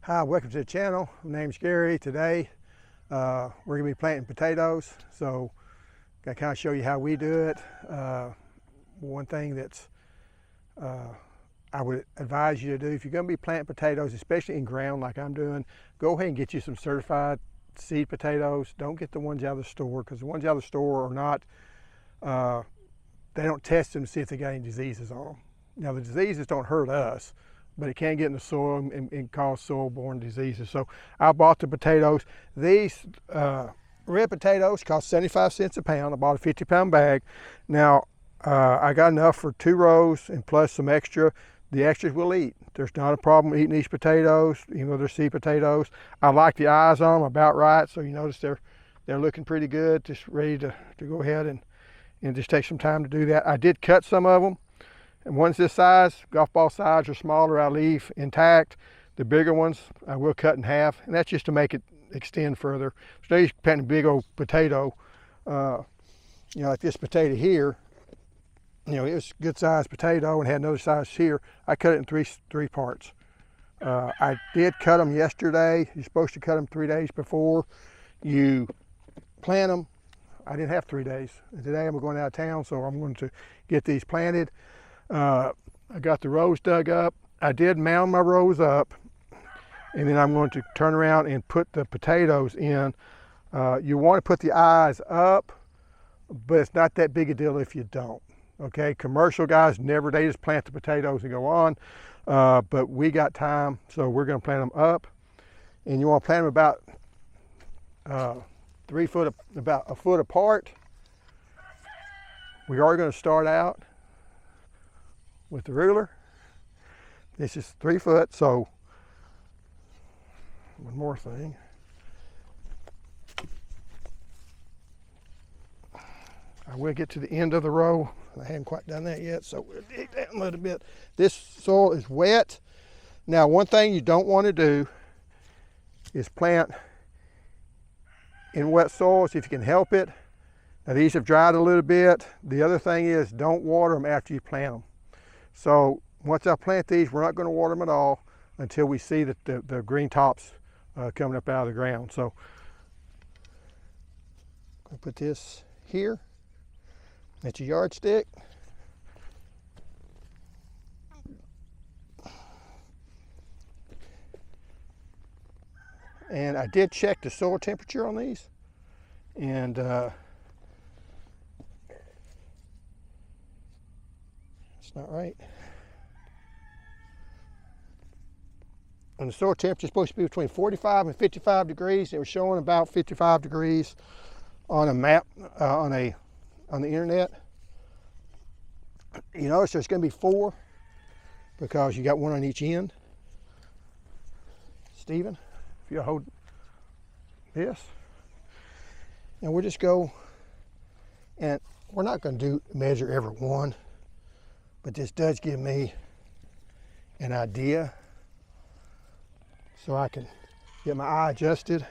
Hi, welcome to the channel. My name's Gary. Today we're going to be planting potatoes, so I'm going to kind of show you how we do it. One thing that's I would advise you to do if you're going to be planting potatoes, especially in ground like I'm doing, go ahead and get you some certified seed potatoes. Don't get the ones out of the store, because the ones out of the store are not, they don't test them to see if they got any diseases on them. Now the diseases don't hurt us, but it can get in the soil and cause soil-borne diseases. So I bought the potatoes. These red potatoes cost 75 cents a pound. I bought a 50-pound bag. Now I got enough for 2 rows and plus some extra. The extras we'll eat. There's not a problem eating these potatoes, even though they're seed potatoes. I like the eyes on them about right, so you notice they're looking pretty good, just ready to go ahead and just take some time to do that. I did cut some of them. And ones this size, golf ball size or smaller, I leave intact. The bigger ones, I will cut in half, and that's just to make it extend further. So you're planting a big old potato, like this potato here. It was a good sized potato and had another size here. I cut it in three parts. I did cut them yesterday. You're supposed to cut them 3 days before you plant them. I didn't have 3 days. And today I'm going out of town, so I'm going to get these planted. I got the rows dug up. I did mound my rows up, and then I'm going to turn around and put the potatoes in. You want to put the eyes up, but it's not that big a deal if you don't. Okay, commercial guys they just plant the potatoes and go on, but we got time, so we're going to plant them up. And you want to plant them about about a foot apart. We are going to start out with the ruler. This is 3 foot, so one more thing. I will get to the end of the row. I haven't quite done that yet, so we'll dig down a little bit. This soil is wet. Now, one thing you don't want to do is plant in wet soils if you can help it. Now, these have dried a little bit. The other thing is, don't water them after you plant them. So once I plant these, we're not going to water them at all until we see that the green tops coming up out of the ground. So I'm going to put this here. That's a yardstick. And I did check the soil temperature on these, and it's not right. And the soil temperature is supposed to be between 45 and 55 degrees. It was showing about 55 degrees on a map on the internet. You notice there's going to be 4 because you got one on each end. Stephen, if you'll hold this. And we'll just go, and we're not going to measure every one, but this does give me an idea so I can get my eye adjusted.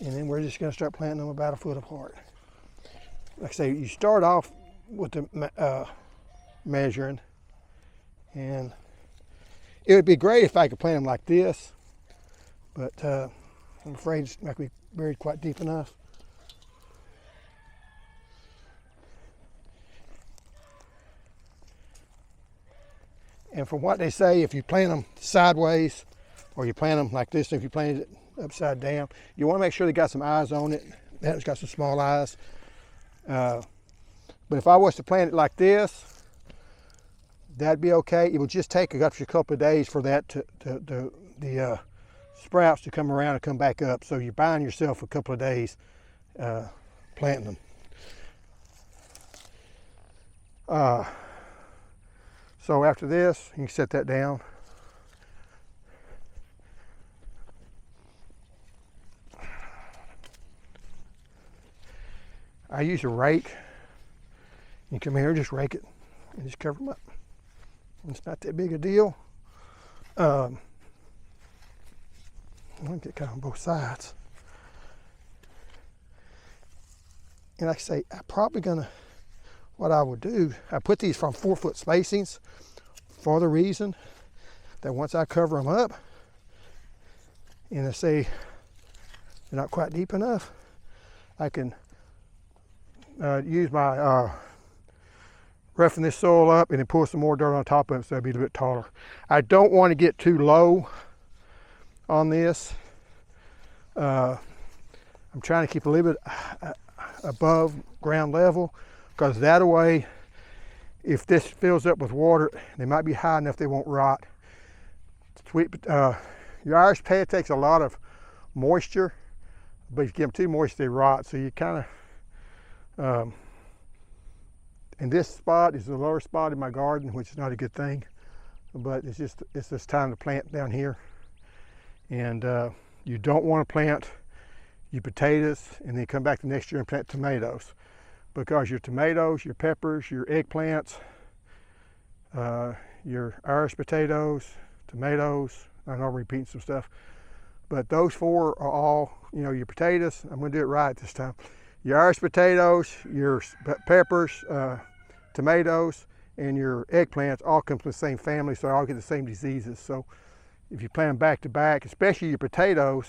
And then we're just going to start planting them about a foot apart. Like I say, you start off with the measuring, and it would be great if I could plant them like this, but I'm afraid it's not going to be buried quite deep enough. And from what they say, if you plant them sideways or you plant them like this, if you plant it upside down, you want to make sure they got some eyes on it. That one's got some small eyes. But if I was to plant it like this, that'd be okay. It would just take a couple of days for that the sprouts to come around and come back up. So you're buying yourself a couple of days planting them. So after this, you can set that down. I use a rake. You come here and just rake it and just cover them up. It's not that big a deal. I want to get kind of on both sides. And like I say, I'm probably gonna, what I would do, I put these from 4 foot spacings for the reason that once I cover them up, and I say they're not quite deep enough, I can use my roughing this soil up and then pour some more dirt on top of it so it'll be a little bit taller. I don't want to get too low on this. I'm trying to keep a little bit above ground level, because that way, if this fills up with water, they might be high enough they won't rot. Your Irish potato takes a lot of moisture, but if you give them too moist, they rot. So you kind of, and this spot is the lower spot in my garden, which is not a good thing, but it's just time to plant down here. And you don't want to plant your potatoes and then come back the next year and plant tomatoes, because your tomatoes, your peppers, your eggplants, your Irish potatoes, tomatoes, I know I'm repeating some stuff, but those four are all, you know, your potatoes. I'm going to do it right this time. Your Irish potatoes, your peppers, tomatoes, and your eggplants all come from the same family, so they all get the same diseases. So if you plant them back to back, especially your potatoes,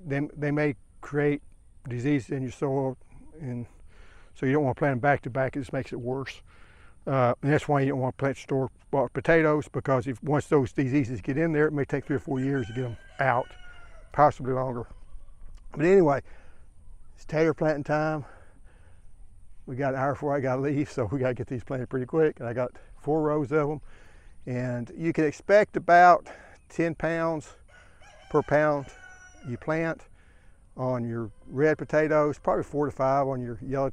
they may create disease in your soil, and so you don't want to plant them back to back. It just makes it worse. And that's why you don't want to plant store-bought potatoes, because if once those diseases get in there, it may take 3 or 4 years to get them out, possibly longer. But anyway, it's tater planting time. We got an hour before I got to leave, so we got to get these planted pretty quick. And I got 4 rows of them, and you can expect about 10 pounds per pound you plant on your red potatoes, probably 4 to 5 on your yellow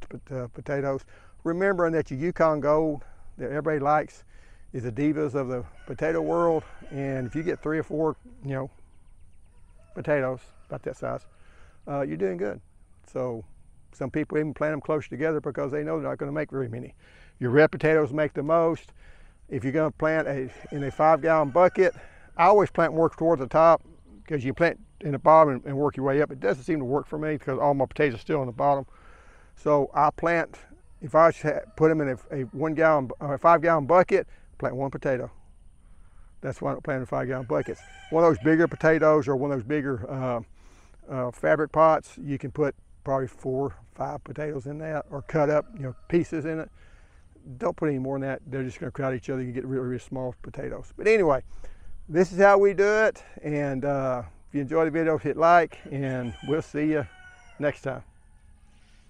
potatoes. Remembering that your Yukon Gold that everybody likes is the divas of the potato world, and if you get 3 or 4, you know, potatoes about that size, you're doing good. So some people even plant them close together because they know they're not going to make very many. Your red potatoes make the most. If you're going to plant in a 5-gallon bucket, I always plant more towards the top, because you plant in the bottom and work your way up. It doesn't seem to work for me because all my potatoes are still on the bottom. So I plant, if I put them in a 1-gallon or a 5-gallon bucket, plant 1 potato. That's why I don't plant in 5-gallon buckets. One of those bigger potatoes or one of those bigger fabric pots, you can put probably 4 or 5 potatoes in that, or cut up, you know, pieces in it. Don't put any more than that. They're just going to crowd each other. You get really, really small potatoes. But anyway, this is how we do it. And if you enjoyed the video, hit like, and we'll see you next time.